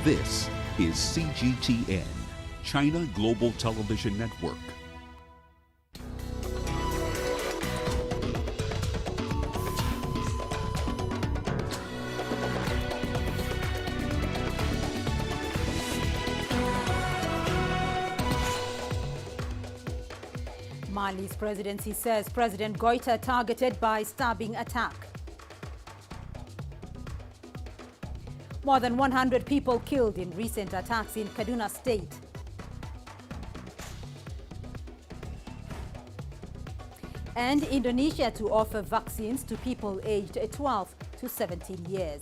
This is CGTN, China Global Television Network. Mali's presidency says President Goita targeted by stabbing attack. More than 100 people killed in recent attacks in Kaduna State. And Indonesia to offer vaccines to people aged 12 to 17 years.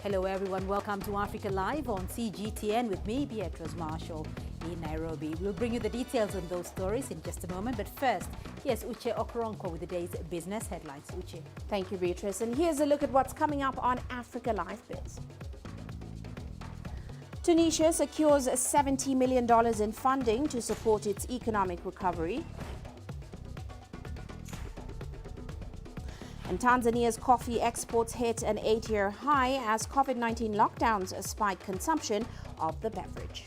Hello everyone, welcome to Africa Live on CGTN with me, Beatrice Marshall in Nairobi. We'll bring you the details on those stories in just a moment, but first, here's Uche Okoronkwo with the day's business headlines. Uche. Thank you, Beatrice. And here's a look at what's coming up on Africa Live Biz. Tunisia secures $70 million in funding to support its economic recovery. And Tanzania's coffee exports hit an 8-year high as COVID-19 lockdowns spike consumption of the beverage.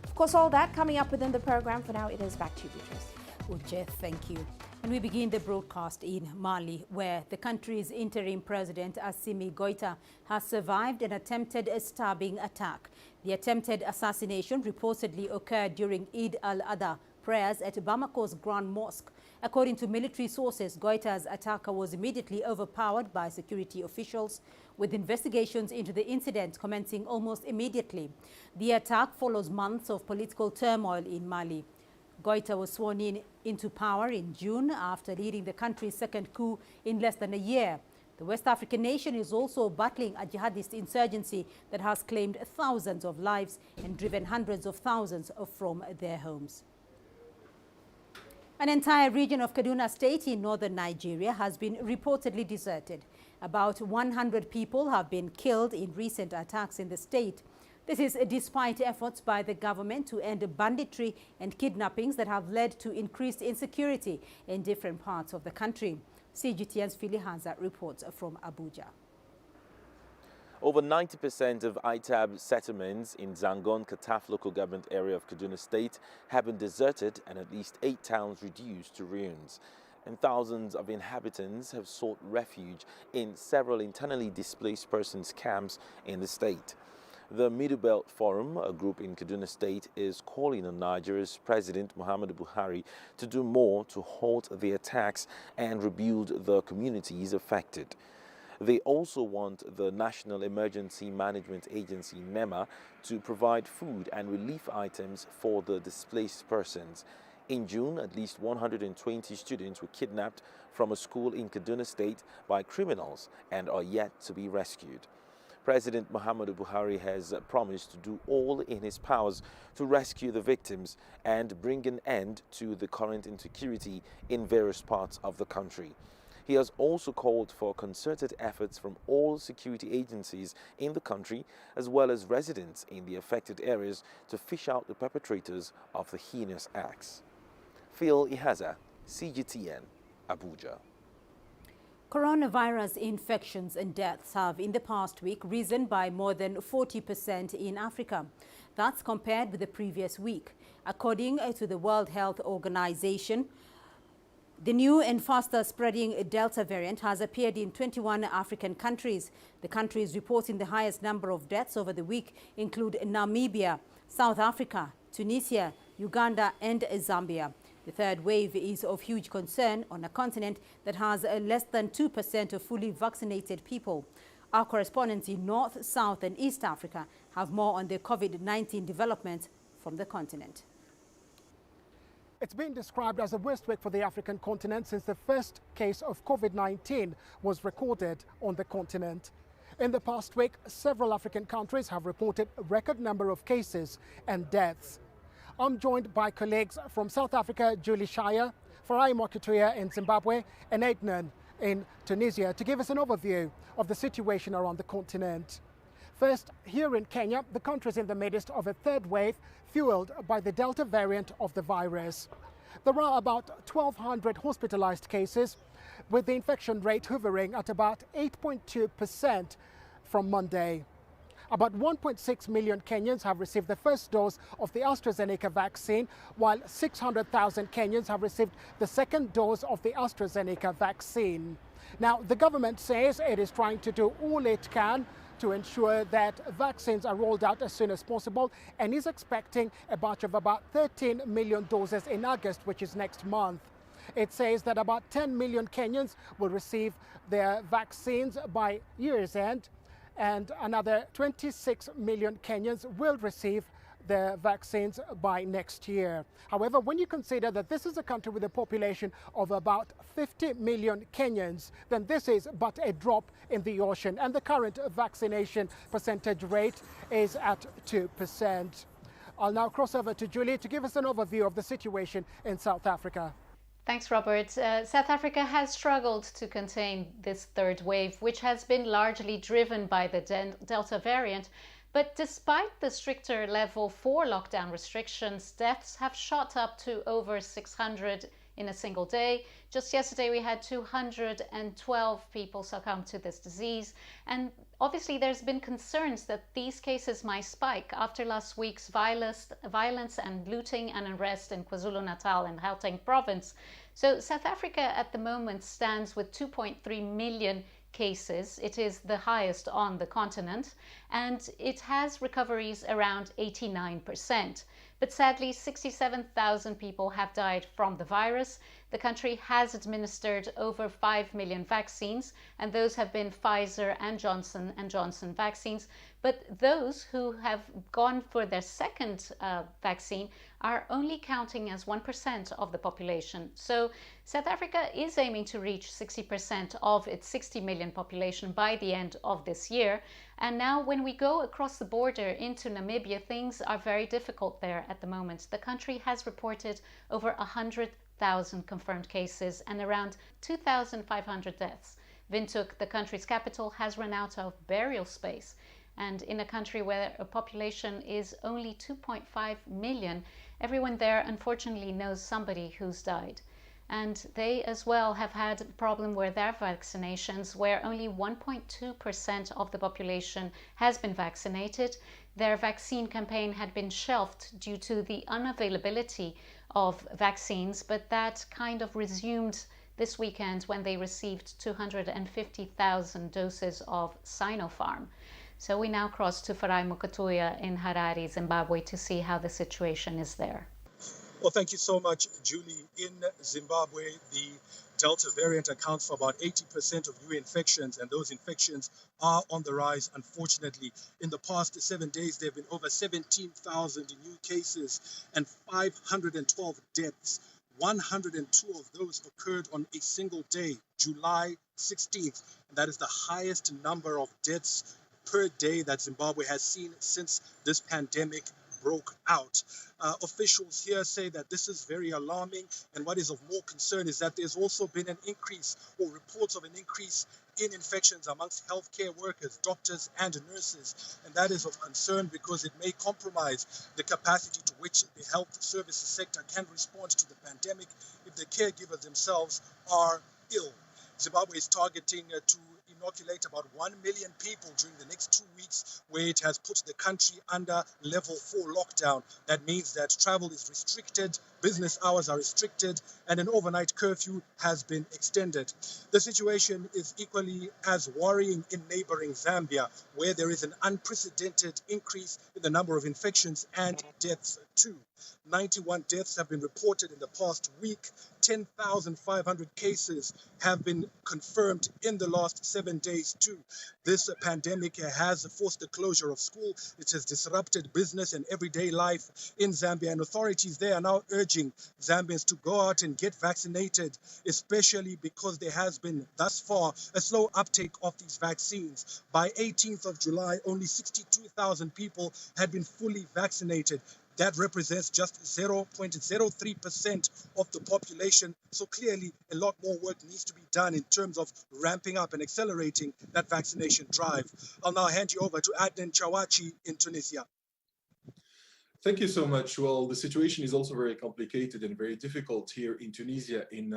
Of course, all that coming up within the program. For now, it is back to you, Beatrice. Uche, thank you. And we begin the broadcast in Mali, where the country's interim president, Assimi Goita, has survived an attempted stabbing attack. The attempted assassination reportedly occurred during Eid al-Adha prayers at Bamako's Grand Mosque. According to military sources, Goita's attacker was immediately overpowered by security officials, with investigations into the incident commencing almost immediately. The attack follows months of political turmoil in Mali. Goita was sworn into power in June after leading the country's second coup in less than a year. The West African nation is also battling a jihadist insurgency that has claimed thousands of lives and driven hundreds of thousands from their homes. An entire region of Kaduna State in northern Nigeria has been reportedly deserted. About 100 people have been killed in recent attacks in the state. This is despite efforts by the government to end banditry and kidnappings that have led to increased insecurity in different parts of the country. CGTN's Philly Hansa reports from Abuja. Over 90% of ITAB settlements in Zangon Kataf local government area of Kaduna State have been deserted and at least 8 towns reduced to ruins. And thousands of inhabitants have sought refuge in several internally displaced persons camps in the state. The Middle Belt Forum, a group in Kaduna State, is calling on Nigeria's President Muhammadu Buhari to do more to halt the attacks and rebuild the communities affected. They also want the National Emergency Management Agency, NEMA, to provide food and relief items for the displaced persons. In June, at least 120 students were kidnapped from a school in Kaduna State by criminals and are yet to be rescued. President Muhammadu Buhari has promised to do all in his powers to rescue the victims and bring an end to the current insecurity in various parts of the country. He has also called for concerted efforts from all security agencies in the country, as well as residents in the affected areas, to fish out the perpetrators of the heinous acts. Phil Ihaza, CGTN, Abuja. Coronavirus infections and deaths have in the past week risen by more than 40% in Africa. That's compared with the previous week. According to the World Health Organization, the new and faster spreading Delta variant has appeared in 21 African countries. The countries reporting the highest number of deaths over the week include Namibia, South Africa, Tunisia, Uganda and Zambia. The third wave is of huge concern on a continent that has less than 2% of fully vaccinated people. Our correspondents in North, South and East Africa have more on the COVID-19 developments from the continent. It's been described as a worst week for the African continent since the first case of COVID-19 was recorded on the continent. In the past week, several African countries have reported a record number of cases and deaths. I'm joined by colleagues from South Africa, Julie Shire, Farai Mokituya in Zimbabwe, and Adnan in Tunisia to give us an overview of the situation around the continent. First, here in Kenya, the country is in the midst of a third wave fueled by the Delta variant of the virus. There are about 1,200 hospitalized cases, with the infection rate hovering at about 8.2% from Monday. About 1.6 million Kenyans have received the first dose of the AstraZeneca vaccine, while 600,000 Kenyans have received the second dose of the AstraZeneca vaccine. Now, the government says it is trying to do all it can to ensure that vaccines are rolled out as soon as possible, and is expecting a batch of about 13 million doses in August, which is next month. It says that about 10 million Kenyans will receive their vaccines by year's end, and another 26 million Kenyans will receive their vaccines by next year. However, when you consider that this is a country with a population of about 50 million Kenyans, then this is but a drop in the ocean, and the current vaccination percentage rate is at 2%. I'll now cross over to Julie to give us an overview of the situation in South Africa. Thanks, Robert. South Africa has struggled to contain this third wave, which has been largely driven by the Delta variant. But despite the stricter level 4 lockdown restrictions, deaths have shot up to over 600 in a single day. Just yesterday, we had 212 people succumb to this disease. And obviously, there's been concerns that these cases might spike after last week's violence and looting and unrest in KwaZulu-Natal and Gauteng province. So South Africa at the moment stands with 2.3 million cases. It is the highest on the continent, and it has recoveries around 89%. But sadly, 67,000 people have died from the virus. The country has administered over 5 million vaccines, and those have been Pfizer and Johnson & Johnson vaccines. But those who have gone for their second vaccine are only counting as 1% of the population. So South Africa is aiming to reach 60% of its 60 million population by the end of this year. And now when we go across the border into Namibia, things are very difficult there at the moment. The country has reported over 100,000 confirmed cases and around 2,500 deaths. Windhoek, the country's capital, has run out of burial space. And in a country where a population is only 2.5 million, everyone there unfortunately knows somebody who's died. And they as well have had a problem with their vaccinations, where only 1.2% of the population has been vaccinated. Their vaccine campaign had been shelved due to the unavailability of vaccines, but that kind of resumed this weekend when they received 250,000 doses of Sinopharm. So we now cross to Farai Mukatuya in Harare, Zimbabwe, to see how the situation is there. Well, thank you so much, Julie. In Zimbabwe, the Delta variant accounts for about 80% of new infections, and those infections are on the rise, unfortunately. In the past 7 days, there have been over 17,000 new cases and 512 deaths. 102 of those occurred on a single day, July 16th. And that is the highest number of deaths per day that Zimbabwe has seen since this pandemic broke out. Officials here say that this is very alarming, and what is of more concern is that there's also been an increase, or reports of an increase, in infections amongst healthcare workers, doctors and nurses. And that is of concern because it may compromise the capacity to which the health services sector can respond to the pandemic if the caregivers themselves are ill. Zimbabwe is targeting to inoculate about 1 million people during the next 2 weeks, where it has put the country under level 4 lockdown. That means that travel is restricted, business hours are restricted, and an overnight curfew has been extended. The situation is equally as worrying in neighboring Zambia, where there is an unprecedented increase in the number of infections and deaths too. 91 deaths have been reported in the past week. 10,500 cases have been confirmed in the last 7 days too. This pandemic has forced the closure of school. It has disrupted business and everyday life in Zambia, and authorities there are now urging Zambians to go out and get vaccinated, especially because there has been thus far a slow uptake of these vaccines. By 18th of July, only 62,000 people had been fully vaccinated. That represents just 0.03% of the population. So clearly, a lot more work needs to be done in terms of ramping up and accelerating that vaccination drive. I'll now hand you over to Adnan Chawachi in Tunisia. Thank you so much. Well, the situation is also very complicated and very difficult here in Tunisia, in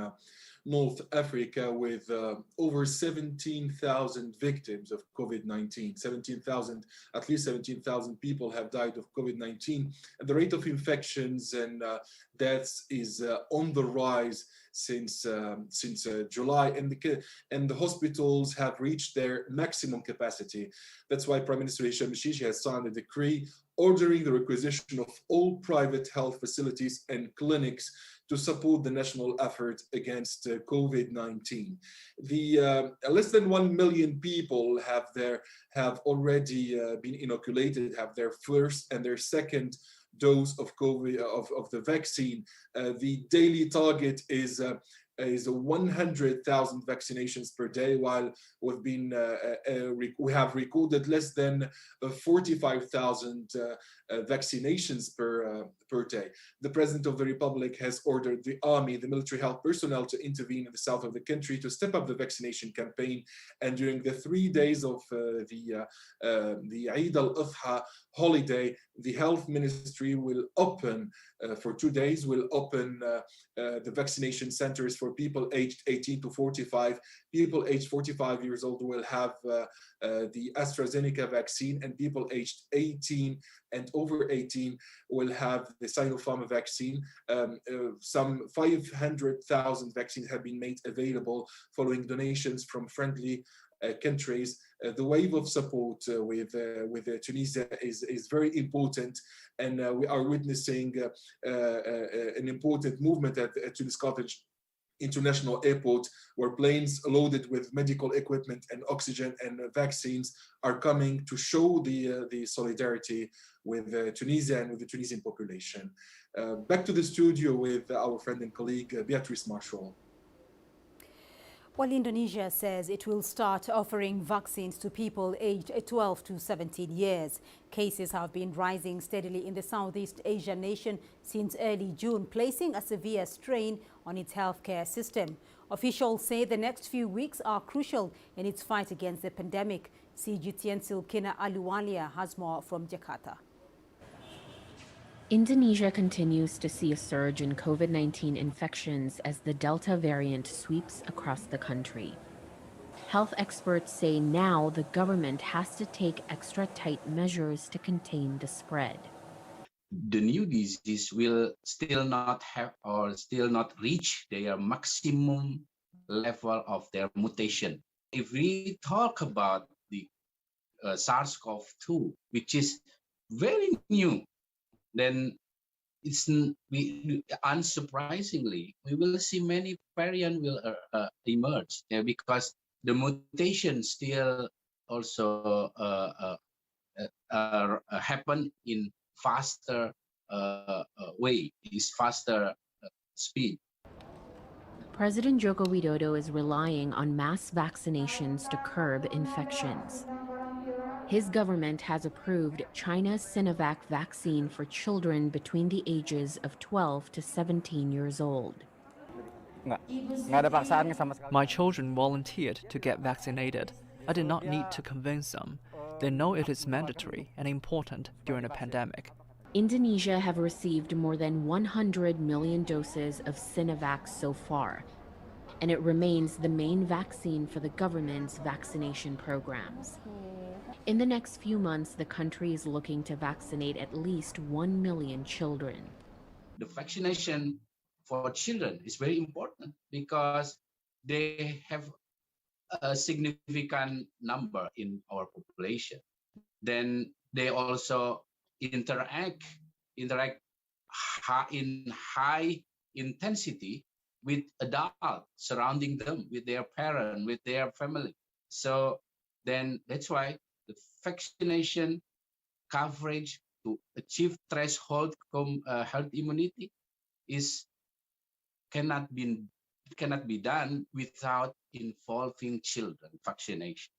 North Africa, with over 17,000 victims of COVID-19. At least 17,000 people have died of COVID-19. And the rate of infections and deaths is on the rise since July, and the hospitals have reached their maximum capacity. That's why Prime Minister Hisham Shishi has signed a decree ordering the requisition of all private health facilities and clinics to support the national effort against COVID-19. The less than 1 million people have already been inoculated, have their first and their second dose of COVID of the vaccine. The daily target is 100,000 vaccinations per day, while we have recorded less than 45,000 vaccinations per day. The President of the Republic has ordered the army, the military health personnel, to intervene in the south of the country to step up the vaccination campaign. And during the 3 days of the Eid al-Adha holiday, the health ministry will open for 2 days, will open the vaccination centers for people aged 18 to 45. People aged 45 years old will have the AstraZeneca vaccine, and people aged 18 and over 18 will have the Sinopharm vaccine. Some 500,000 vaccines have been made available following donations from friendly countries. The wave of support with Tunisia is very important, and we are witnessing an important movement at Tunis Carthage International Airport, where planes loaded with medical equipment and oxygen and vaccines are coming to show the solidarity with Tunisia and with the Tunisian population. Back to the studio with our friend and colleague Beatrice Marshall. Well, Indonesia says it will start offering vaccines to people aged 12 to 17 years. Cases have been rising steadily in the Southeast Asian nation since early June, placing a severe strain on its healthcare system. Officials say the next few weeks are crucial in its fight against the pandemic. CGTN Silkina Aluwalia has more from Jakarta. Indonesia continues to see a surge in COVID-19 infections as the Delta variant sweeps across the country. Health experts say now the government has to take extra tight measures to contain the spread. The new disease will still not have or still not reach their maximum level of their mutation. If we talk about the SARS-CoV-2, which is very new, then unsurprisingly, we will see many variants will emerge because the mutation still also happen in faster way, is faster speed. President Joko Widodo is relying on mass vaccinations to curb infections. His government has approved China's Sinovac vaccine for children between the ages of 12 to 17 years old. My children volunteered to get vaccinated. I did not need to convince them. They know it is mandatory and important during a pandemic. Indonesia have received more than 100 million doses of Sinovac so far, and it remains the main vaccine for the government's vaccination programs. In the next few months, the country is looking to vaccinate at least 1 million children. The vaccination for children is very important because they have a significant number in our population. Then they also interact in high intensity with adults surrounding them, with their parents, with their family. So then that's why the vaccination coverage to achieve threshold herd immunity cannot be done without involving children vaccination.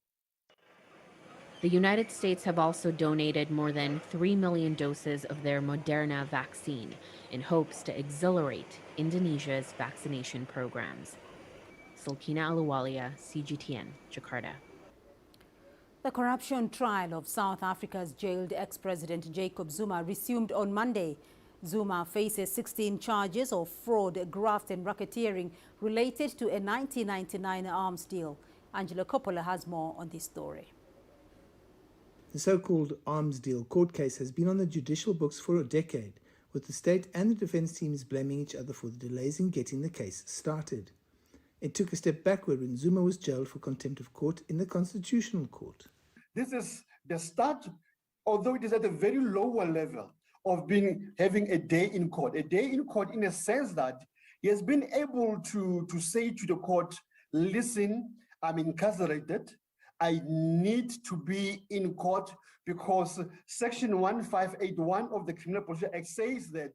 The United States have also donated more than 3 million doses of their Moderna vaccine in hopes to accelerate Indonesia's vaccination programs. Silkina Aluwalia, CGTN, Jakarta. The corruption trial of South Africa's jailed ex-president Jacob Zuma resumed on Monday. Zuma faces 16 charges of fraud, graft and racketeering related to a 1999 arms deal. Angela Coppola has more on this story. The so-called arms deal court case has been on the judicial books for a decade, with the state and the defense teams blaming each other for the delays in getting the case started. It took a step backward when Zuma was jailed for contempt of court in the Constitutional Court. This is the start, although it is at a very lower level, of having a day in court. A day in court in a sense that he has been able to say to the court, listen, I'm incarcerated. I need to be in court because Section 1581 of the Criminal Procedure Act says that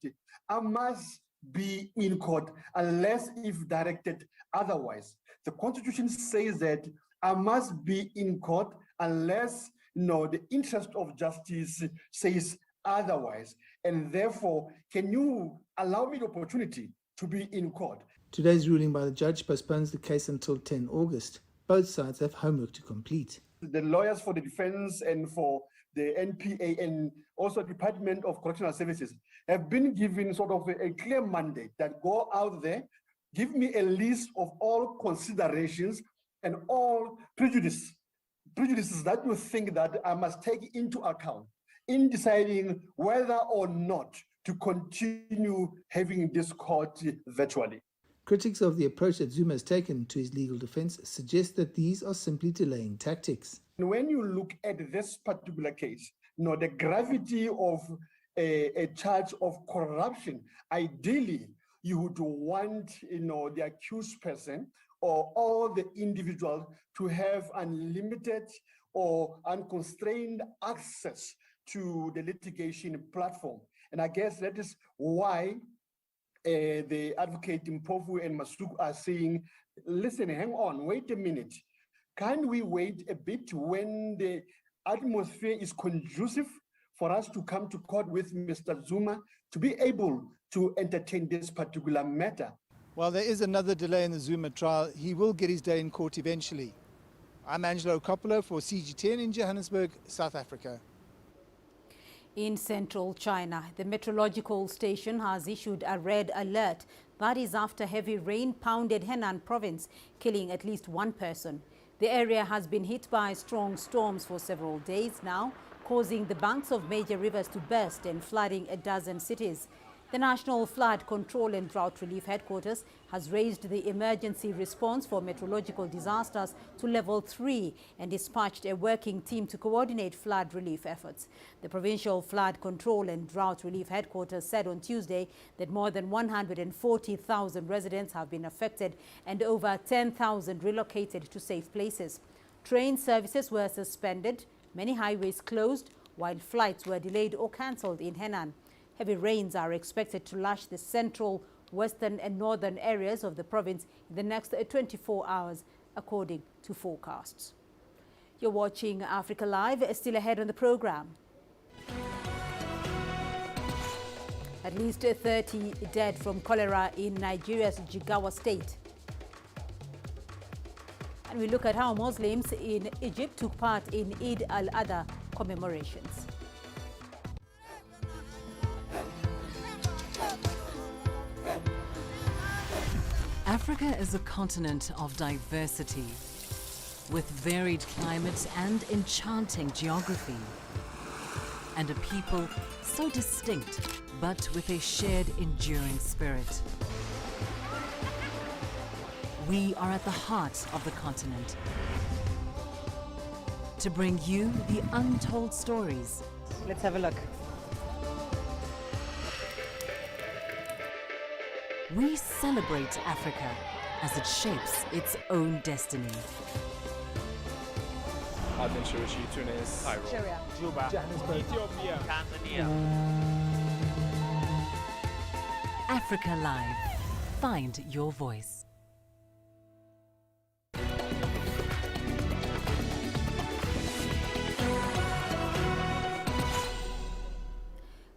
I must be in court unless if directed otherwise. The Constitution says that I must be in court unless the interest of justice says otherwise. And therefore, can you allow me the opportunity to be in court? Today's ruling by the judge postpones the case until 10 August. Both sides have homework to complete. The lawyers for the defense and for the NPA and also Department of Correctional Services have been given sort of a clear mandate that go out there, give me a list of all considerations and all prejudices that you think that I must take into account in deciding whether or not to continue having this court virtually. Critics of the approach that Zuma has taken to his legal defense suggest that these are simply delaying tactics. When you look at this particular case, the gravity of a charge of corruption, ideally, you would want the accused person or all the individuals to have unlimited or unconstrained access to the litigation platform. And I guess that is why the advocate Mpofu and Masuk are saying, listen, hang on, wait a minute. Can we wait a bit when the atmosphere is conducive for us to come to court with Mr. Zuma to be able to entertain this particular matter? Well, there is another delay in the Zuma trial. He will get his day in court eventually. I'm Angelo Coppola for CGTN in Johannesburg, South Africa. In central China, the meteorological station has issued a red alert. That is after heavy rain pounded Henan province, killing at least one person. The area has been hit by strong storms for several days now, causing the banks of major rivers to burst and flooding a dozen cities. The National Flood Control and Drought Relief Headquarters has raised the emergency response for meteorological disasters to level 3 and dispatched a working team to coordinate flood relief efforts. The Provincial Flood Control and Drought Relief Headquarters said on Tuesday that more than 140,000 residents have been affected and over 10,000 relocated to safe places. Train services were suspended, many highways closed, while flights were delayed or cancelled in Henan. Heavy rains are expected to lash the central, western and northern areas of the province in the next 24 hours, according to forecasts. You're watching Africa Live. Still ahead on the program. At least 30 dead from cholera in Nigeria's Jigawa state. And we look at how Muslims in Egypt took part in Eid al-Adha commemorations. Africa is a continent of diversity, with varied climates and enchanting geography, and a people so distinct, but with a shared enduring spirit. We are at the heart of the continent to bring you the untold stories. Let's have a look. We celebrate Africa as it shapes its own destiny. Tunis, Cairo, Juba, Johannesburg, Ethiopia, Tanzania. Africa Live. Find your voice.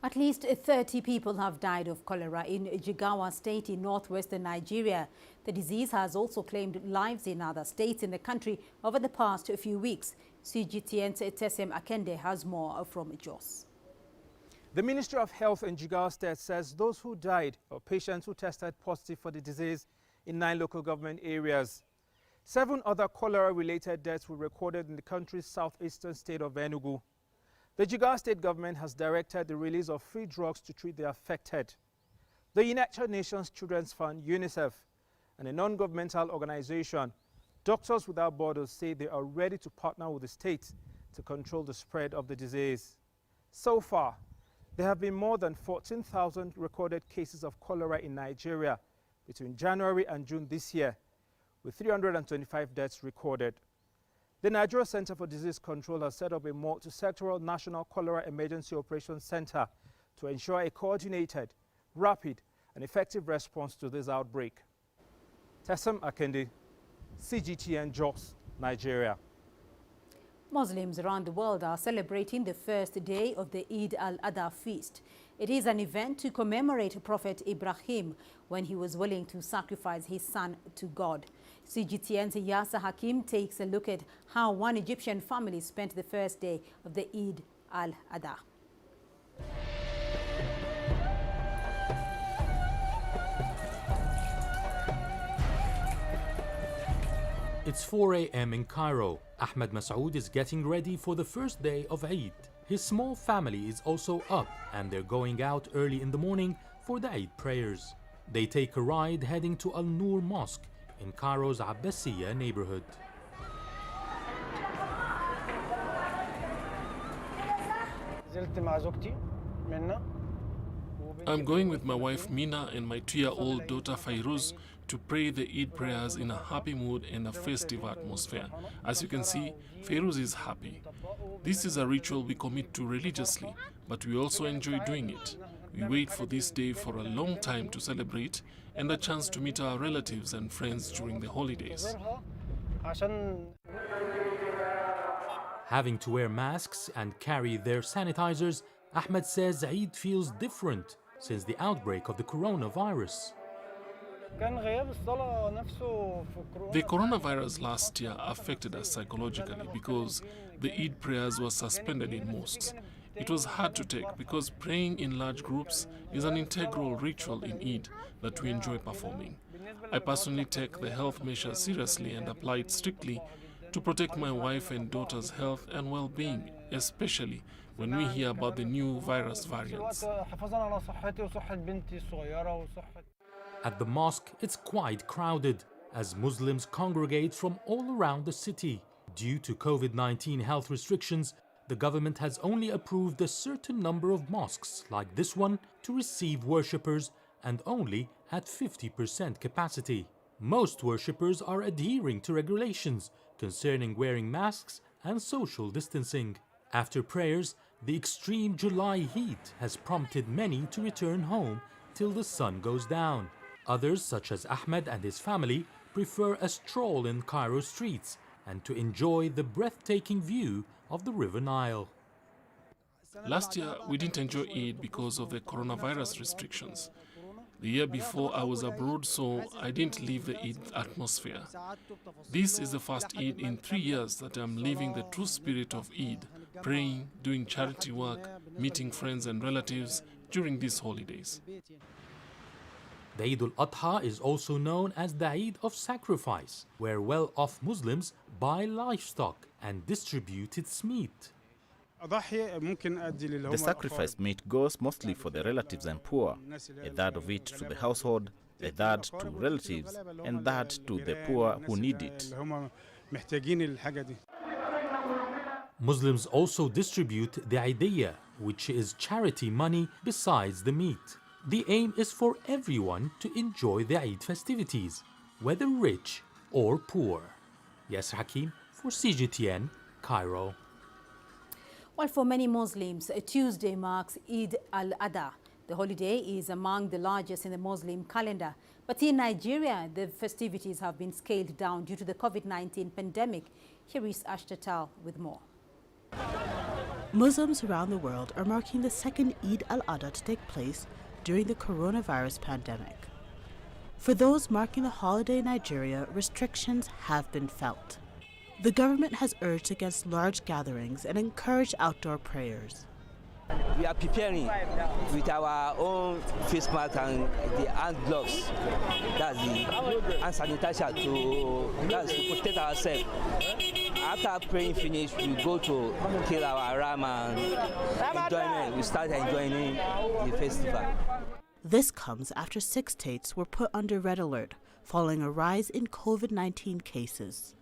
At least 30 people have died of cholera in Jigawa State in northwestern Nigeria. The disease has also claimed lives in other states in the country over the past few weeks. CGTN's Tesem Akende has more from Jos. The Ministry of Health in Jigawa State says those who died are patients who tested positive for the disease in 9 local government areas. 7 other cholera-related deaths were recorded in the country's southeastern state of Enugu. The Jigawa State government has directed the release of free drugs to treat the affected. The United Nations Children's Fund, UNICEF, and a non-governmental organization, Doctors Without Borders, say they are ready to partner with the state to control the spread of the disease. So far, there have been more than 14,000 recorded cases of cholera in Nigeria between January and June this year, with 325 deaths recorded. The Nigeria Center for Disease Control has set up a multi-sectoral National Cholera Emergency Operations Center to ensure a coordinated, rapid, and effective response to this outbreak. Tesem Akende, CGTN, Jos, Nigeria. Muslims around the world are celebrating the first day of the Eid al-Adha feast. It is an event to commemorate Prophet Ibrahim when he was willing to sacrifice his son to God. CGTN's Yasa Hakim takes a look at how one Egyptian family spent the first day of the Eid al-Adha. It's 4 a.m. in Cairo. Ahmed Masoud is getting ready for the first day of Eid. His small family is also up and they're going out early in the morning for the Eid prayers. They take a ride heading to Al-Noor Mosque in Cairo's Abbasiyya neighborhood. I'm going with my wife Mina and my 2-year-old daughter Fairuz to pray the Eid prayers in a happy mood and a festive atmosphere. As you can see, Fairuz is happy. This is a ritual we commit to religiously, but we also enjoy doing it. We wait for this day for a long time to celebrate and a chance to meet our relatives and friends during the holidays. Having to wear masks and carry their sanitizers, Ahmed says Eid feels different since the outbreak of the coronavirus. The coronavirus last year affected us psychologically because the Eid prayers were suspended in mosques. It was hard to take because praying in large groups is an integral ritual in Eid that we enjoy performing. I personally take the health measures seriously and apply it strictly to protect my wife and daughter's health and well-being, especially when we hear about the new virus variants. At the mosque, it's quite crowded as Muslims congregate from all around the city. Due to COVID-19 health restrictions, the government has only approved a certain number of mosques, like this one, to receive worshippers and only at 50% capacity. Most worshippers are adhering to regulations concerning wearing masks and social distancing. After prayers, the extreme July heat has prompted many to return home till the sun goes down. Others, such as Ahmed and his family, prefer a stroll in Cairo streets and to enjoy the breathtaking view of the River Nile. Last year, we didn't enjoy Eid because of the coronavirus restrictions. The year before, I was abroad, so I didn't leave the Eid atmosphere. This is the first Eid in 3 years that I'm living the true spirit of Eid, praying, doing charity work, meeting friends and relatives during these holidays. The Eid al-Adha is also known as the Eid of Sacrifice, where well-off Muslims buy livestock and distribute its meat. The sacrificed meat goes mostly for the relatives and poor, a third of it to the household, a third to relatives, and that to the poor who need it. Muslims also distribute the Eidiyya, which is charity money besides the meat. The aim is for everyone to enjoy the Eid festivities, whether rich or poor. Yasser Hakim for CGTN, Cairo. While for many Muslims, Tuesday marks Eid al-Adha. The holiday is among the largest in the Muslim calendar. But in Nigeria, the festivities have been scaled down due to the COVID-19 pandemic. Here is Ashtatal with more. Muslims around the world are marking the second Eid al-Adha to take place during the coronavirus pandemic. For those marking the holiday in Nigeria, restrictions have been felt. The government has urged against large gatherings and encouraged outdoor prayers. We are preparing with our own face mask and the hand gloves. That's the hand sanitizer to protect ourselves. After praying finish, we go to kill our ram and enjoyment. We start enjoying the festival. This comes after 6 states were put under red alert following a rise in COVID-19 cases.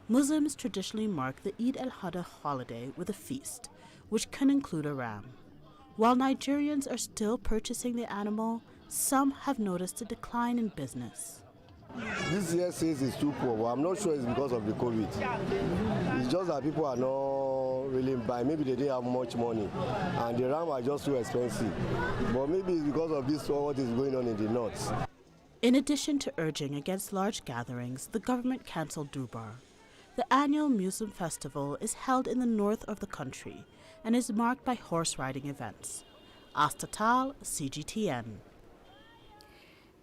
Muslims traditionally mark the Eid al-Adha holiday with a feast, which can include a ram. While Nigerians are still purchasing the animal, some have noticed a decline in business. This year sales is too poor, but I'm not sure it's because of the COVID. It's just that people are not really buying. Maybe they didn't have much money, and the ram are just too expensive. But maybe it's because of this, what is going on in the north. In addition to urging against large gatherings, the government cancelled Durbar. The annual Muslim festival is held in the north of the country and is marked by horse riding events. Astatal, CGTN.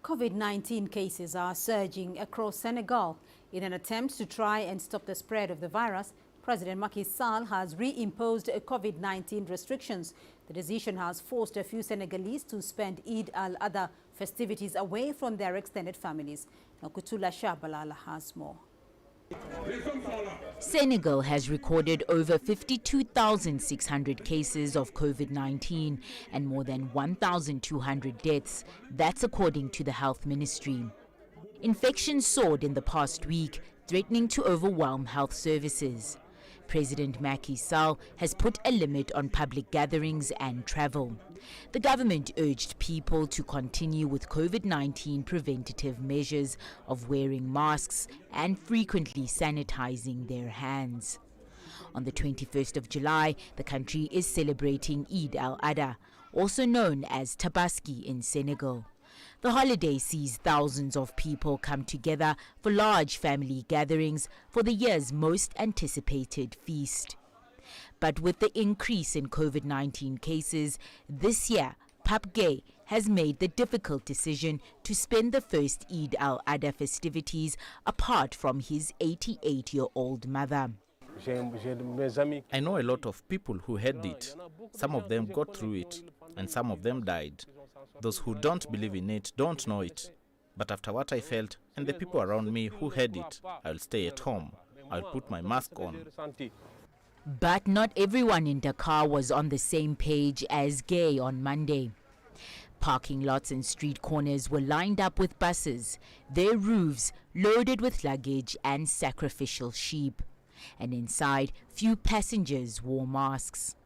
COVID-19 cases are surging across Senegal. In an attempt to try and stop the spread of the virus, President Macky Sall has reimposed COVID-19 restrictions. The decision has forced a few Senegalese to spend Eid al-Adha festivities away from their extended families. Nokutula Shabalala has more. Senegal has recorded over 52,600 cases of COVID-19 and more than 1,200 deaths. That's according to the health ministry. Infections soared in the past week, threatening to overwhelm health services. President Macky Sall has put a limit on public gatherings and travel. The government urged people to continue with COVID-19 preventative measures of wearing masks and frequently sanitizing their hands. On the 21st of July, the country is celebrating Eid al-Adha, also known as Tabaski in Senegal. The holiday sees thousands of people come together for large family gatherings for the year's most anticipated feast. But with the increase in COVID-19 cases, this year, Pape Gueye has made the difficult decision to spend the first Eid al-Adha festivities apart from his 88-year-old mother. I know a lot of people who had it. Some of them got through it, and some of them died. Those who don't believe in it don't know it. But after what I felt and the people around me who had it, I'll stay at home. I'll put my mask on. But not everyone in Dakar was on the same page as Gueye on Monday. Parking lots and street corners were lined up with buses, their roofs loaded with luggage and sacrificial sheep. And inside, few passengers wore masks.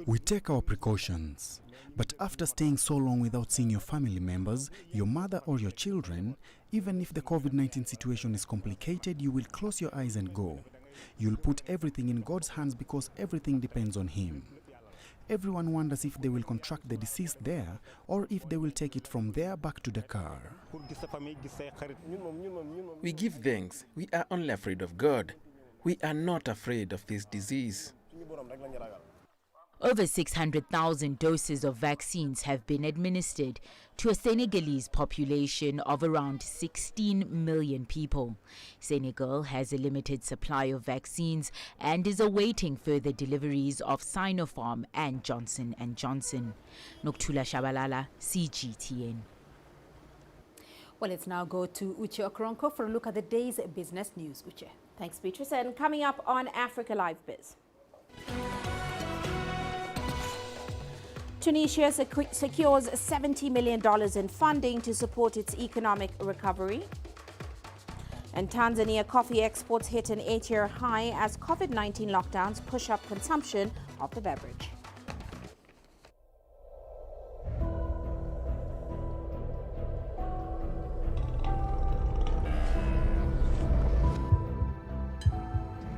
We take our precautions, but after staying so long without seeing your family members, your mother or your children, even if the COVID-19 situation is complicated, you will close your eyes and go. You'll put everything in God's hands because everything depends on Him. Everyone wonders if they will contract the disease there or if they will take it from there back to Dakar. We give thanks. We are only afraid of God. We are not afraid of this disease. Over 600,000 doses of vaccines have been administered to a Senegalese population of around 16 million people. Senegal has a limited supply of vaccines and is awaiting further deliveries of Sinopharm and Johnson & Johnson. Noktula Shabalala, CGTN. Well, let's now go to Uche Okronko for a look at the day's business news. Uche. Thanks, Beatrice. And coming up on Africa Live Biz. Tunisia secures $70 million in funding to support its economic recovery. And Tanzania coffee exports hit an 8-year high as COVID-19 lockdowns push up consumption of the beverage.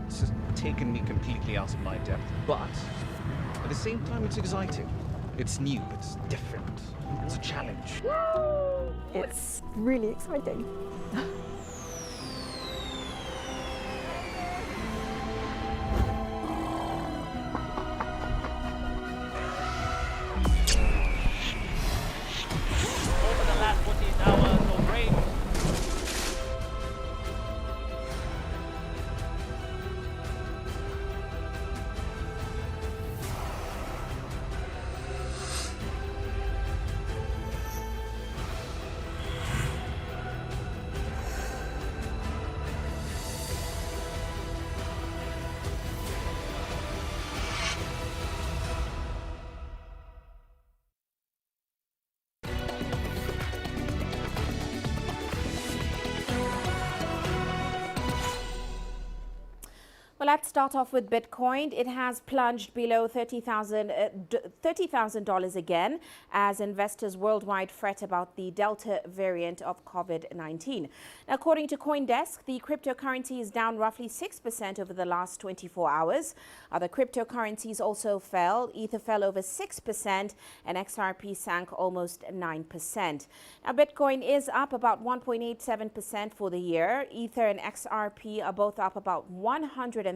This has taken me completely out of my depth, but at the same time it's exciting. It's new, it's different, it's a challenge. It's really exciting. Well, let's start off with Bitcoin. It has plunged below $30,000 again as investors worldwide fret about the Delta variant of COVID-19. According to CoinDesk, the cryptocurrency is down roughly 6% over the last 24 hours. Other cryptocurrencies also fell. Ether fell over 6% and XRP sank almost 9%. Now, Bitcoin is up about 1.87% for the year. Ether and XRP are both up about 135%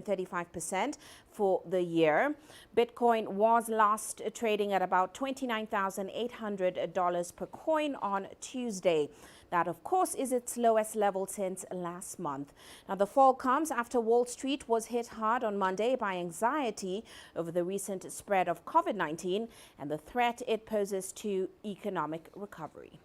for the year. Bitcoin was last trading at about $29,800 per coin on Tuesday. That, of course, is its lowest level since last month. Now, the fall comes after Wall Street was hit hard on Monday by anxiety over the recent spread of COVID-19 and the threat it poses to economic recovery.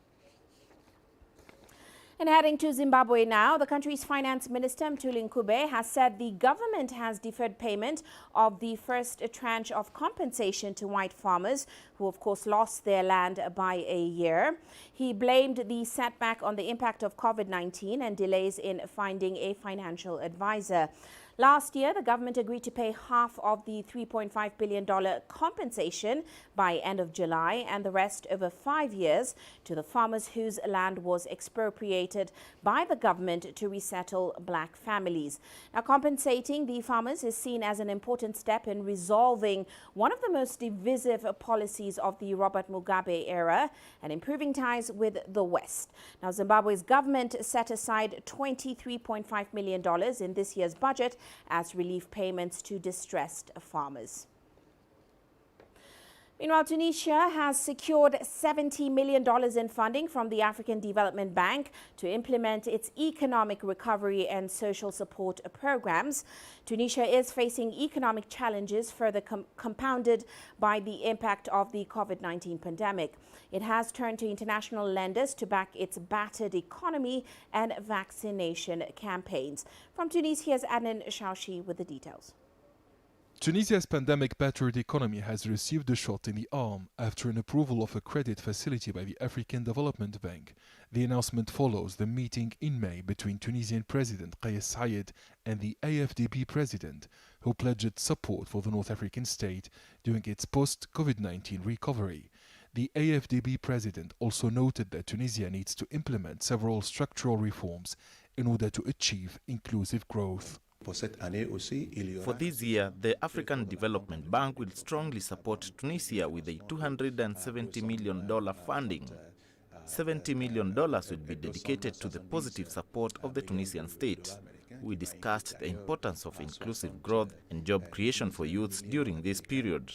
And heading to Zimbabwe now, the country's finance minister, Mthuli Ncube, has said the government has deferred payment of the first tranche of compensation to white farmers who, of course, lost their land by a year. He blamed the setback on the impact of COVID-19 and delays in finding a financial advisor. Last year, the government agreed to pay half of the $3.5 billion compensation by end of July and the rest over 5 years to the farmers whose land was expropriated by the government to resettle black families. Now, compensating the farmers is seen as an important step in resolving one of the most divisive policies of the Robert Mugabe era and improving ties with the West. Now, Zimbabwe's government set aside $23.5 million in this year's budget as relief payments to distressed farmers. Meanwhile, Tunisia has secured $70 million in funding from the African Development Bank to implement its economic recovery and social support programs. Tunisia is facing economic challenges further compounded by the impact of the COVID-19 pandemic. It has turned to international lenders to back its battered economy and vaccination campaigns. From Tunis, here's Adnan Shaushi with the details. Tunisia's pandemic-battered economy has received a shot in the arm after an approval of a credit facility by the African Development Bank. The announcement follows the meeting in May between Tunisian President Kais Saied and the AFDB president, who pledged support for the North African state during its post-COVID-19 recovery. The AFDB president also noted that Tunisia needs to implement several structural reforms in order to achieve inclusive growth. For this year, the African Development Bank will strongly support Tunisia with a $270 million funding. $70 million will be dedicated to the positive support of the Tunisian state. We discussed the importance of inclusive growth and job creation for youths during this period.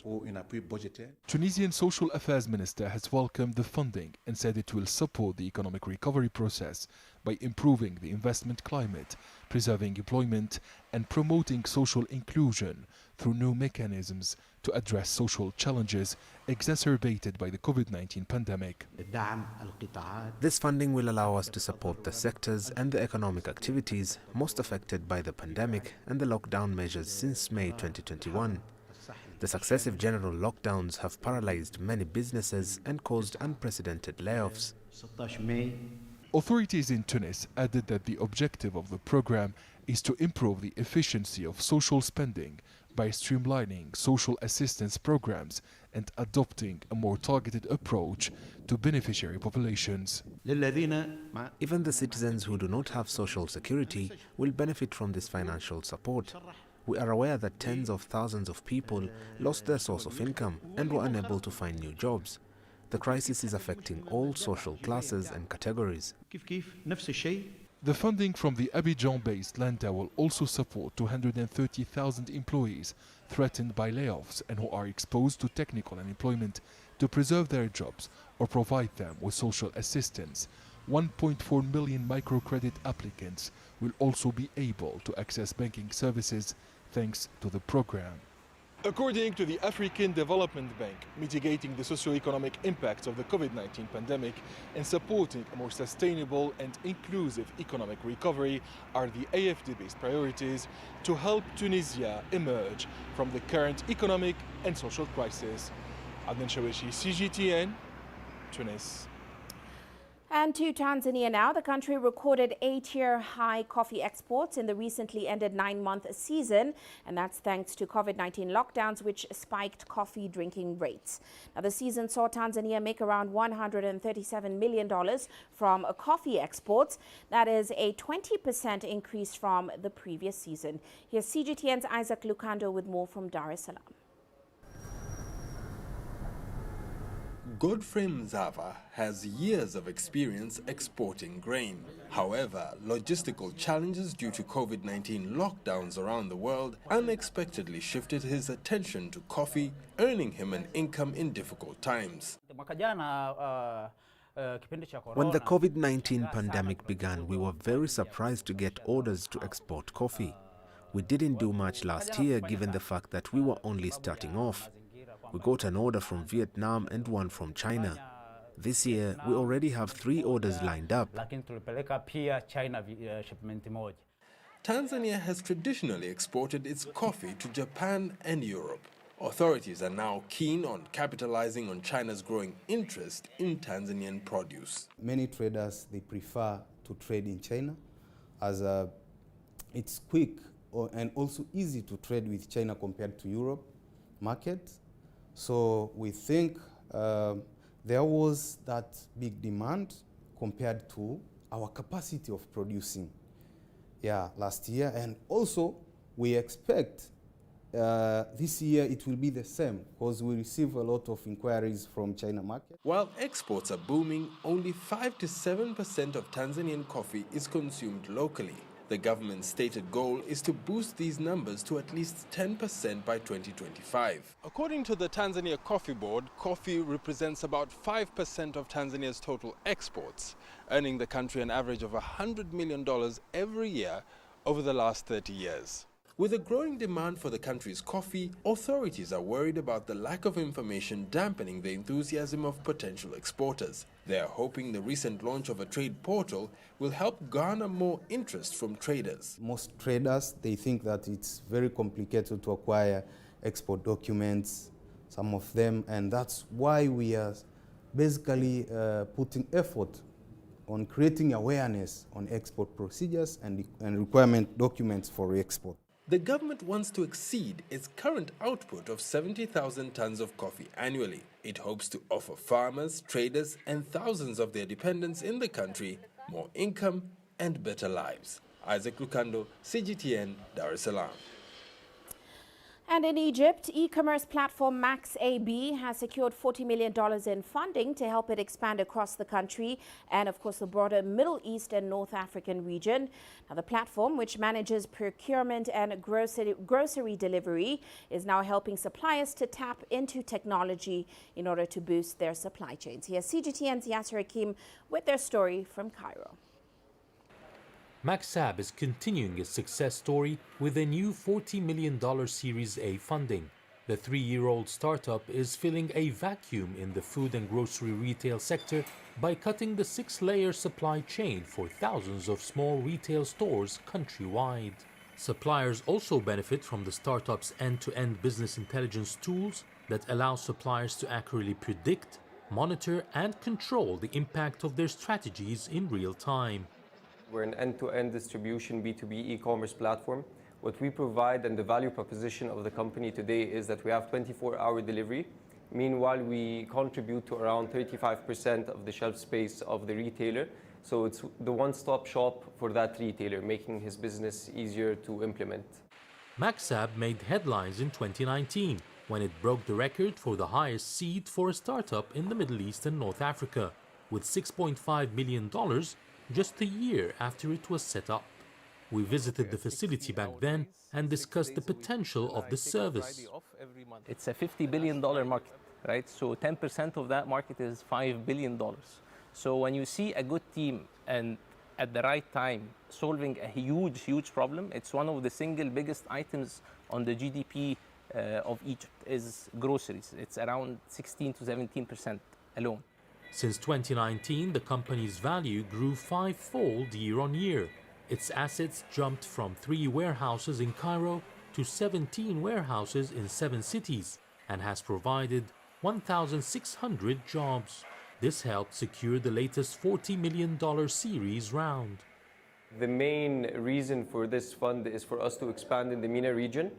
Tunisian Social Affairs Minister has welcomed the funding and said it will support the economic recovery process by improving the investment climate, preserving employment and promoting social inclusion through new mechanisms to address social challenges exacerbated by the COVID-19 pandemic. This funding will allow us to support the sectors and the economic activities most affected by the pandemic and the lockdown measures since May 2021. The successive general lockdowns have paralyzed many businesses and caused unprecedented layoffs. Authorities in Tunis added that the objective of the program is to improve the efficiency of social spending by streamlining social assistance programs and adopting a more targeted approach to beneficiary populations. Even the citizens who do not have social security will benefit from this financial support. We are aware that tens of thousands of people lost their source of income and were unable to find new jobs. The crisis is affecting all social classes and categories. The funding from the Abidjan-based Lanta will also support 230,000 employees threatened by layoffs and who are exposed to technical unemployment to preserve their jobs or provide them with social assistance. 1.4 million microcredit applicants will also be able to access banking services thanks to the program. According to the African Development Bank, mitigating the socio-economic impacts of the COVID-19 pandemic and supporting a more sustainable and inclusive economic recovery are the AFDB's priorities to help Tunisia emerge from the current economic and social crisis. Adnan Shawishi, CGTN, Tunis. And And to Tanzania now, the country recorded 8-year high coffee exports in the recently ended 9-month season, and that's thanks to COVID-19 lockdowns, which spiked coffee drinking rates. Now, the season saw Tanzania make around $137 million from coffee exports. That is a 20% increase from the previous season. Here's CGTN's Isaac Lukando with more from Dar es Salaam. Godfrey Mzava has years of experience exporting grain. However, logistical challenges due to COVID-19 lockdowns around the world unexpectedly shifted his attention to coffee, earning him an income in difficult times. When the COVID-19 pandemic began, we were very surprised to get orders to export coffee. We didn't do much last year given the fact that we were only starting off. We got an order from Vietnam and one from China. This year, we already have 3 orders lined up. Tanzania has traditionally exported its coffee to Japan and Europe. Authorities are now keen on capitalizing on China's growing interest in Tanzanian produce. Many traders, they prefer to trade in China as it's quick and also easy to trade with China compared to Europe market. So we think there was that big demand compared to our capacity of producing last year. And also we expect this year it will be the same because we receive a lot of inquiries from China market. While exports are booming, only 5 to 7% of Tanzanian coffee is consumed locally. The government's stated goal is to boost these numbers to at least 10% by 2025. According to the Tanzania Coffee Board, coffee represents about 5% of Tanzania's total exports, earning the country an average of $100 million every year over the last 30 years. With a growing demand for the country's coffee, authorities are worried about the lack of information dampening the enthusiasm of potential exporters. They are hoping the recent launch of a trade portal will help garner more interest from traders. Most traders, they think that it's very complicated to acquire export documents, some of them, and that's why we are basically putting effort on creating awareness on export procedures and requirement documents for export. The government wants to exceed its current output of 70,000 tons of coffee annually. It hopes to offer farmers, traders, and thousands of their dependents in the country more income and better lives. Isaac Lukando, CGTN, Dar es Salaam. And in Egypt, e-commerce platform MaxAB has secured $40 million in funding to help it expand across the country and, of course, the broader Middle East and North African region. Now, the platform, which manages procurement and grocery delivery, is now helping suppliers to tap into technology in order to boost their supply chains. Here's CGTN's Yasser Hakim with their story from Cairo. MaxAB is continuing its success story with a new $40 million Series A funding. The 3-year-old startup is filling a vacuum in the food and grocery retail sector by cutting the 6-layer supply chain for thousands of small retail stores countrywide. Suppliers also benefit from the startup's end-to-end business intelligence tools that allow suppliers to accurately predict, monitor, and control the impact of their strategies in real time. We're an end-to-end distribution B2B e-commerce platform. What we provide and the value proposition of the company today is that we have 24-hour delivery. Meanwhile, we contribute to around 35% of the shelf space of the retailer. So it's the one-stop shop for that retailer, making his business easier to implement. MaxAB made headlines in 2019 when it broke the record for the highest seed for a startup in the Middle East and North Africa, with $6.5 million just a year after it was set up. We visited the facility back then and discussed the potential of the service. It's a $50 billion market, right? So 10% of that market is $5 billion. So when you see a good team and at the right time solving a huge problem, it's one of the single biggest items on the GDP of Egypt is groceries. It's around 16 to 17% alone. Since 2019, the company's value grew 5-fold year-on-year. Its assets jumped from 3 warehouses in Cairo to 17 warehouses in 7 cities and has provided 1,600 jobs. This helped secure the latest $40 million series round. The main reason for this fund is for us to expand in the MENA region.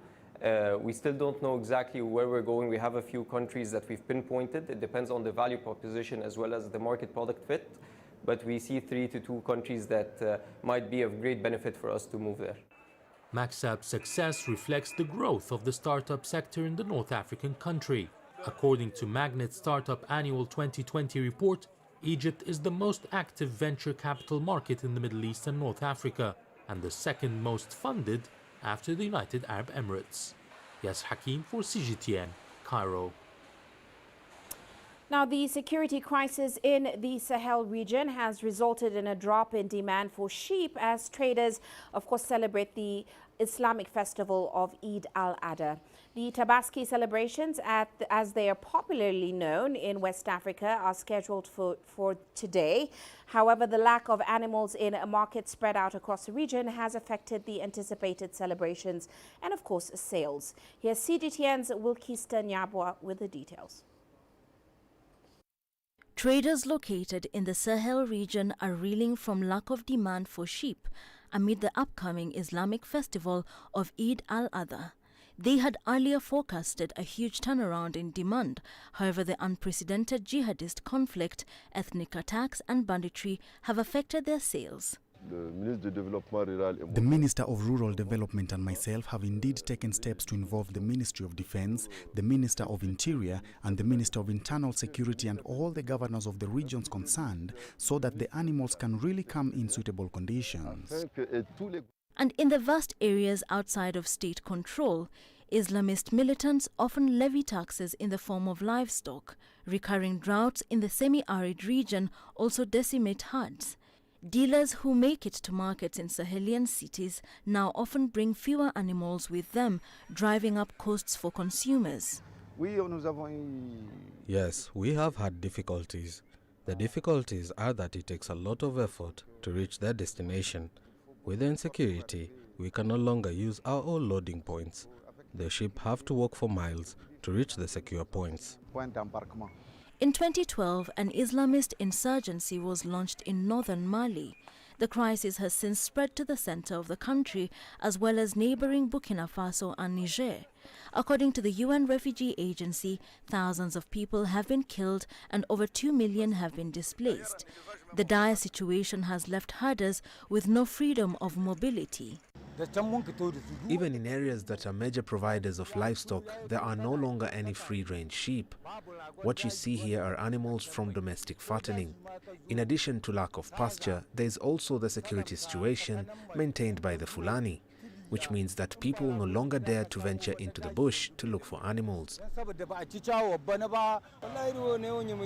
We still don't know exactly where we're going. We have a few countries that we've pinpointed. It depends on the value proposition as well as the market product fit. But we see 3 to 2 countries that might be of great benefit for us to move there. Maksab's success reflects the growth of the startup sector in the North African country. According to Magnet's Startup Annual 2020 report, Egypt is the most active venture capital market in the Middle East and North Africa, and the second most funded after the United Arab Emirates. Yas Hakim for CGTN, Cairo. Now, the security crisis in the Sahel region has resulted in a drop in demand for sheep as traders, of course, celebrate the Islamic festival of Eid al-Adha. The Tabaski celebrations, as they are popularly known in West Africa, are scheduled for today. However, the lack of animals in a market spread out across the region has affected the anticipated celebrations and, of course, sales. Here's CGTN's Wilkista Nyabwa with the details. Traders located in the Sahel region are reeling from lack of demand for sheep amid the upcoming Islamic festival of Eid al-Adha. They had earlier forecasted a huge turnaround in demand. However, the unprecedented jihadist conflict, ethnic attacks and banditry have affected their sales. The Minister of Rural Development and myself have indeed taken steps to involve the Ministry of Defense, the Minister of Interior and the Minister of Internal Security and all the governors of the regions concerned so that the animals can really come in suitable conditions. And in the vast areas outside of state control, Islamist militants often levy taxes in the form of livestock. Recurring droughts in the semi-arid region also decimate herds. Dealers who make it to markets in Sahelian cities now often bring fewer animals with them, driving up costs for consumers. Yes, we have had difficulties. The difficulties are that it takes a lot of effort to reach their destination. With the insecurity, we can no longer use our own loading points. The sheep have to walk for miles to reach the secure points. In 2012, an Islamist insurgency was launched in northern Mali. The crisis has since spread to the center of the country, as well as neighboring Burkina Faso and Niger. According to the UN Refugee Agency, thousands of people have been killed and over 2 million have been displaced. The dire situation has left herders with no freedom of mobility. Even in areas that are major providers of livestock, there are no longer any free-range sheep. What you see here are animals from domestic fattening. In addition to lack of pasture, there is also the security situation maintained by the Fulani, which means that people no longer dare to venture into the bush to look for animals.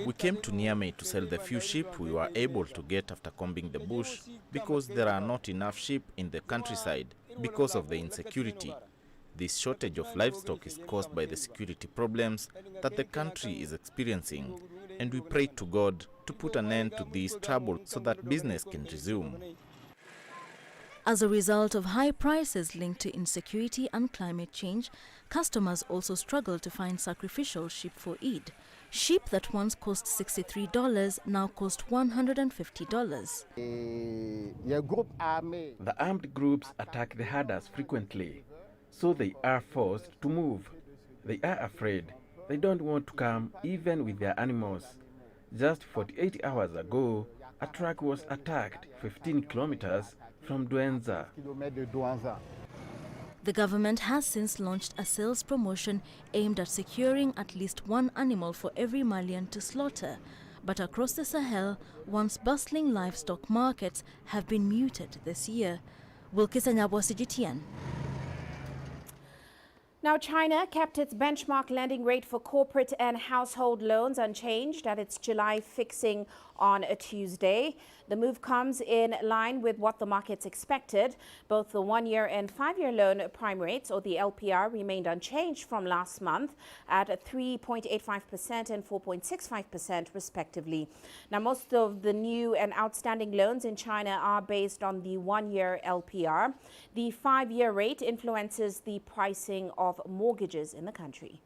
We came to Niamey to sell the few sheep we were able to get after combing the bush because there are not enough sheep in the countryside because of the insecurity. This shortage of livestock is caused by the security problems that the country is experiencing, and we pray to God to put an end to these troubles so that business can resume. As a result of high prices linked to insecurity and climate change, customers also struggle to find sacrificial sheep for Eid. Sheep that once cost $63 now cost $150. The armed groups attack the herders frequently, so they are forced to move. They are afraid. They don't want to come even with their animals. Just 48 hours ago, a truck was attacked 15 kilometers from Douenza. The government has since launched a sales promotion aimed at securing at least one animal for every Malian to slaughter. But across the Sahel, once bustling livestock markets have been muted this year. Wilkista Nyabwa, CGTN. Now, China kept its benchmark lending rate for corporate and household loans unchanged at its July fixing on a Tuesday. The move comes in line with what the markets expected. Both the 1-year and 5-year loan prime rates, or the LPR, remained unchanged from last month at 3.85% and 4.65% respectively. Now, most of the new and outstanding loans in China are based on the 1-year LPR. The 5-year rate influences the pricing of mortgages in the country.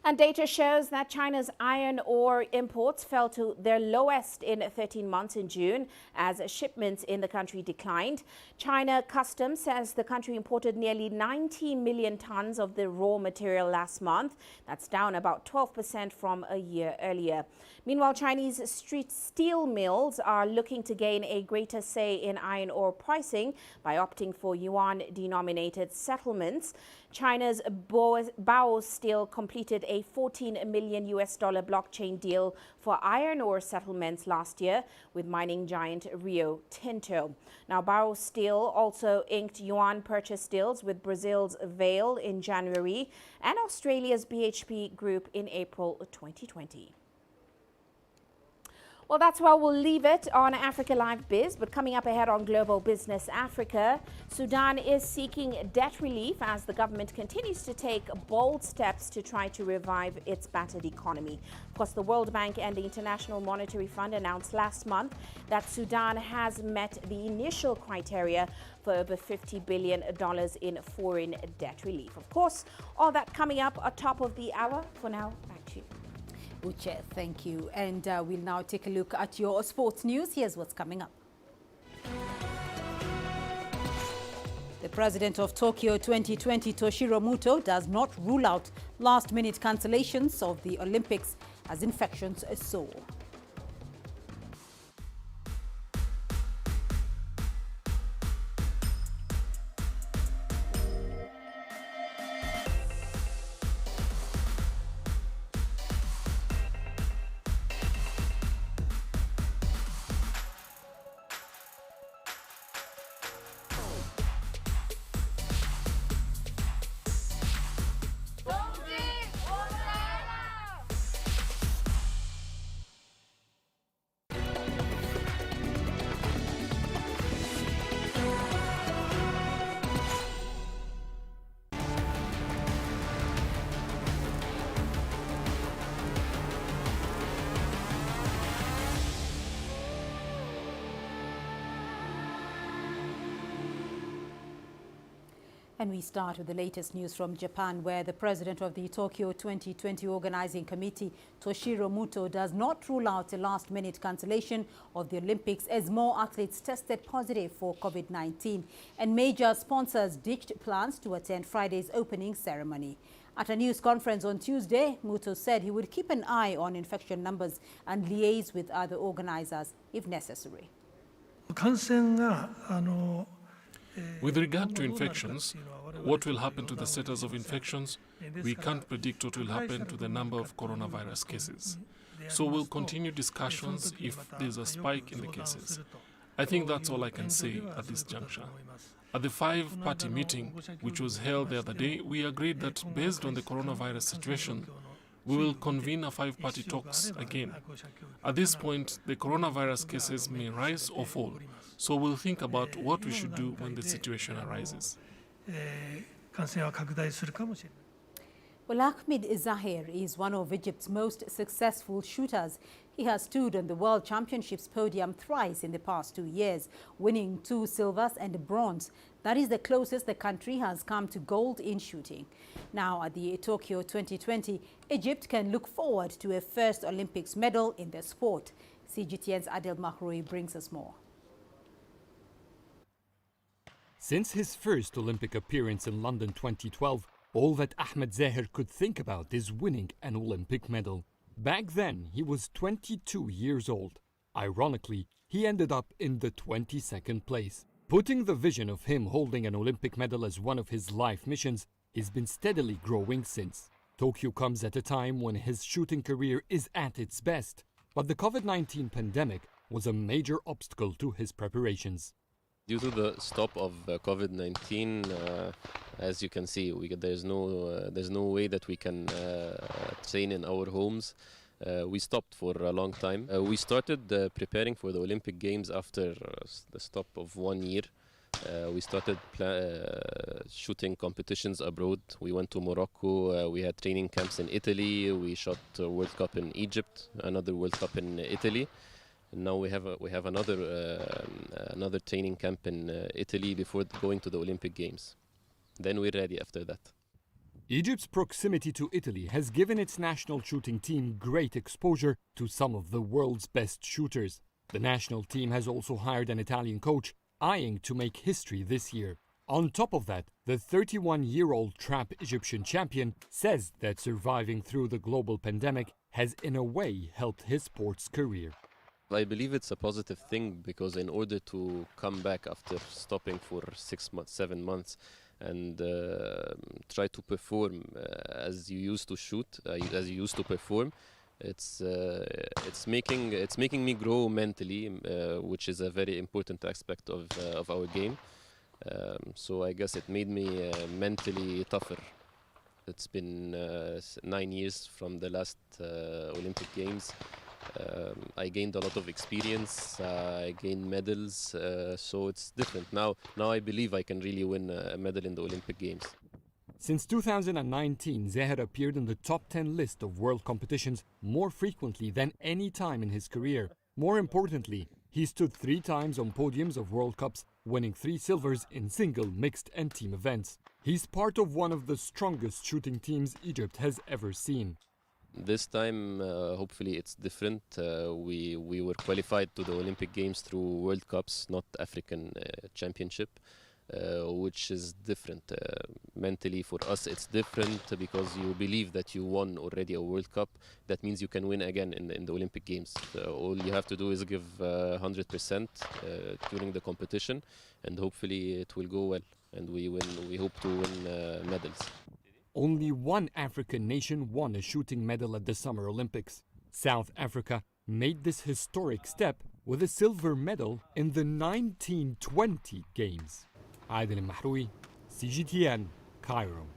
And data shows that China's iron ore imports fell to their lowest in 13 months in June as shipments in the country declined. China Customs says the country imported nearly 90 million tons of the raw material last month. That's down about 12% from a year earlier. Meanwhile, Chinese street steel mills are looking to gain a greater say in iron ore pricing by opting for yuan-denominated settlements. China's Bao Steel completed a $14 million blockchain deal for iron ore settlements last year with mining giant Rio Tinto. Now, Bao Steel also inked yuan purchase deals with Brazil's Vale in January and Australia's BHP Group in April 2020. Well, that's where we'll leave it on Africa Live Biz. But coming up ahead on Global Business Africa, Sudan is seeking debt relief as the government continues to take bold steps to try to revive its battered economy. Of course, the World Bank and the International Monetary Fund announced last month that Sudan has met the initial criteria for over $50 billion in foreign debt relief. Of course, all that coming up at top of the hour. For now, back to you. Uche, thank you. And we'll now take a look at your sports news. Here's what's coming up. The president of Tokyo 2020, Toshiro Muto, does not rule out last-minute cancellations of the Olympics as infections soar. And we start with the latest news from Japan, where the president of the Tokyo 2020 Organizing Committee, Toshiro Muto, does not rule out a last-minute cancellation of the Olympics as more athletes tested positive for COVID-19 and major sponsors ditched plans to attend Friday's opening ceremony. At a news conference on Tuesday, Muto said he would keep an eye on infection numbers and liaise with other organizers if necessary. With regard to infections, what will happen to the status of infections? We can't predict what will happen to the number of coronavirus cases. So we'll continue discussions if there's a spike in the cases. I think that's all I can say at this juncture. At the five-party meeting, which was held the other day, we agreed that based on the coronavirus situation, we will convene a five-party talks again. At this point, the coronavirus cases may rise or fall, so we'll think about what we should do when the situation arises. Well, Ahmed Zahir is one of Egypt's most successful shooters. He has stood on the World Championships podium thrice in the past 2 years, winning 2 silvers and a bronze. That is the closest the country has come to gold in shooting. Now, at the Tokyo 2020, Egypt can look forward to a first Olympics medal in the sport. CGTN's Adel Mahroui brings us more. Since his first Olympic appearance in London 2012, all that Ahmed Zahir could think about is winning an Olympic medal. Back then, he was 22 years old. Ironically, he ended up in the 22nd place. Putting the vision of him holding an Olympic medal as one of his life missions, he's been steadily growing since. Tokyo comes at a time when his shooting career is at its best, but the COVID-19 pandemic was a major obstacle to his preparations. Due to the stop of COVID-19, as you can see, there's no way that we can train in our homes. We stopped for a long time. We started preparing for the Olympic Games after the stop of 1 year. We started shooting competitions abroad. We went to Morocco. We had training camps in Italy. We shot World Cup in Egypt, another World Cup in Italy. And now we have another training camp in Italy before going to the Olympic Games. Then we're ready after that. Egypt's proximity to Italy has given its national shooting team great exposure to some of the world's best shooters. The national team has also hired an Italian coach, eyeing to make history this year. On top of that, the 31-year-old trap Egyptian champion says that surviving through the global pandemic has in a way helped his sports career. I believe it's a positive thing because in order to come back after stopping for 6 months, 7 months and try to perform as you used to shoot, as you used to perform, it's making me grow mentally, which is a very important aspect of our game. So I guess it made me mentally tougher. It's been 9 years from the last Olympic Games. I gained a lot of experience, I gained medals, so it's different. Now I believe I can really win a medal in the Olympic Games. Since 2019, Zeher appeared in the top 10 list of world competitions more frequently than any time in his career. More importantly, he stood 3 times on podiums of World Cups, winning 3 silvers in single, mixed and team events. He's part of one of the strongest shooting teams Egypt has ever seen. This time, hopefully it's different. We were qualified to the Olympic Games through World Cups, not African Championship, which is different. Mentally for us it's different because you believe that you won already a World Cup. That means you can win again in the Olympic Games. All you have to do is give 100% during the competition, and hopefully it will go well and we hope to win medals. Only one African nation won a shooting medal at the Summer Olympics. South Africa made this historic step with a silver medal in the 1920 Games. Adil Mahroui, CGTN, Cairo.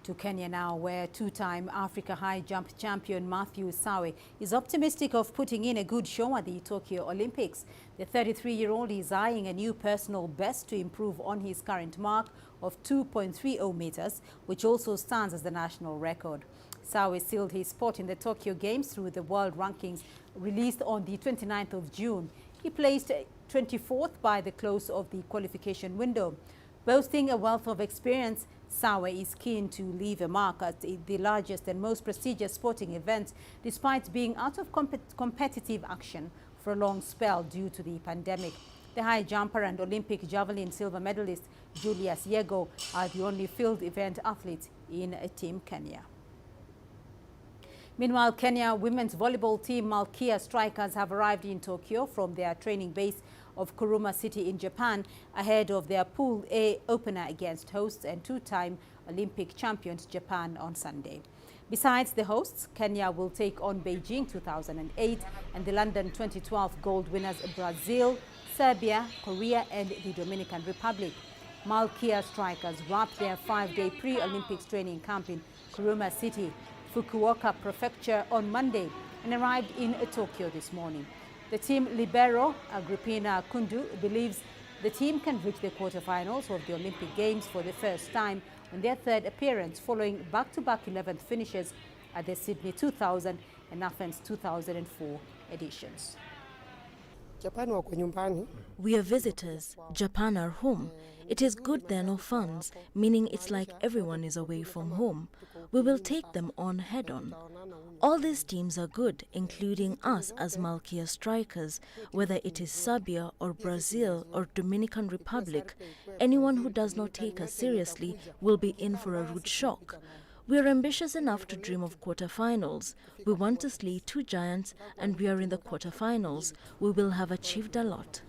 To Kenya now, where 2-time Africa high jump champion Matthew Sawe is optimistic of putting in a good show at the Tokyo Olympics. The 33-year-old is eyeing a new personal best to improve on his current mark of 2.30 meters, which also stands as the national record. Sawe sealed his spot in the Tokyo Games through the world rankings released on the 29th of June. He placed 24th by the close of the qualification window. Boasting a wealth of experience, Sawe is keen to leave a mark at the largest and most prestigious sporting event, despite being out of competitive action for a long spell due to the pandemic. The high jumper and Olympic javelin silver medalist Julius Yego are the only field event athletes in Team Kenya. Meanwhile, Kenya women's volleyball team Malkia Strikers have arrived in Tokyo from their training base of Kuruma City in Japan ahead of their Pool A opener against hosts and 2-time Olympic champions Japan on Sunday. Besides the hosts, Kenya will take on Beijing 2008 and the London 2012 gold winners Brazil, Serbia, Korea and the Dominican Republic. Malkia Strikers wrapped their 5-day pre-Olympics training camp in Kuruma City, Fukuoka Prefecture on Monday and arrived in Tokyo this morning. The team libero, Agrippina Kundu, believes the team can reach the quarterfinals of the Olympic Games for the first time on their 3rd appearance following back-to-back 11th finishes at the Sydney 2000 and Athens 2004 editions. We are visitors. Japan are home. It is good there are no funds, meaning it's like everyone is away from home. We will take them on head-on. All these teams are good, including us as Malkia Strikers, whether it is Serbia or Brazil or Dominican Republic. Anyone who does not take us seriously will be in for a rude shock. We are ambitious enough to dream of quarterfinals. We want to slay 2 giants and we are in the quarterfinals. We will have achieved a lot.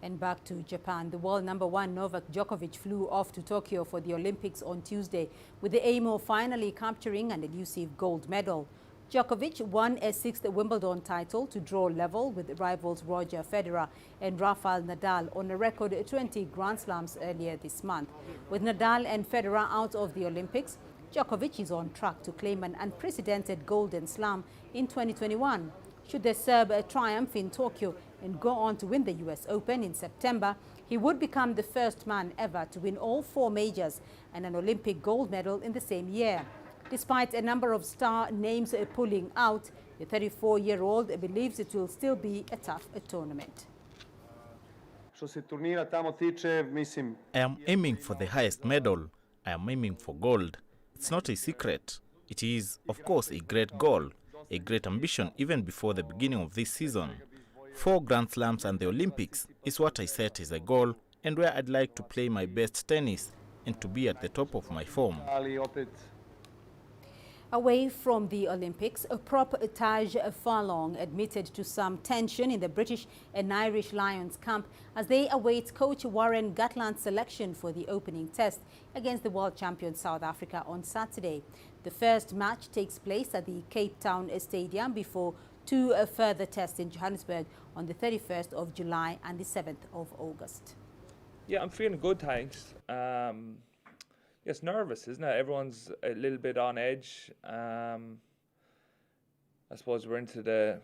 And back to Japan, the world #1 Novak Djokovic flew off to Tokyo for the Olympics on Tuesday with the aim of finally capturing an elusive gold medal. Djokovic won a 6th Wimbledon title to draw level with rivals Roger Federer and Rafael Nadal on a record 20 Grand Slams earlier this month. With Nadal and Federer out of the Olympics, Djokovic is on track to claim an unprecedented Golden Slam in 2021. Should the Serb triumph in Tokyo and go on to win the US Open in September, he would become the first man ever to win all 4 majors and an Olympic gold medal in the same year. Despite a number of star names pulling out, the 34-year-old believes it will still be a tough tournament. I am aiming for the highest medal. I am aiming for gold. It's not a secret. It is, of course, a great goal, a great ambition even before the beginning of this season. 4 Grand Slams and the Olympics is what I set as a goal and where I'd like to play my best tennis and to be at the top of my form. Away from the Olympics, Prop Taj Farlong admitted to some tension in the British and Irish Lions camp as they await coach Warren Gatland's selection for the opening test against the world champion South Africa on Saturday. The first match takes place at the Cape Town Stadium before 2 further tests in Johannesburg on the 31st of July and the 7th of August. Yeah, I'm feeling good, thanks. It's nervous, isn't it? Everyone's a little bit on edge. I suppose we're into the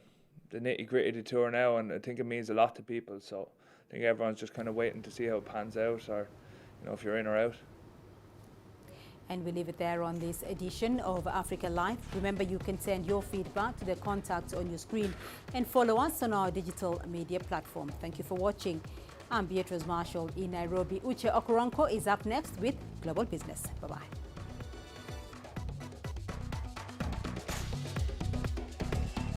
nitty-gritty of the tour now, and I think it means a lot to people. So I think everyone's just kind of waiting to see how it pans out, or if you're in or out. And we leave it there on this edition of Africa Live. Remember, you can send your feedback to the contacts on your screen and follow us on our digital media platform. Thank you for watching. I'm Beatrice Marshall in Nairobi. Uche Okuronko is up next with Global Business. Bye-bye.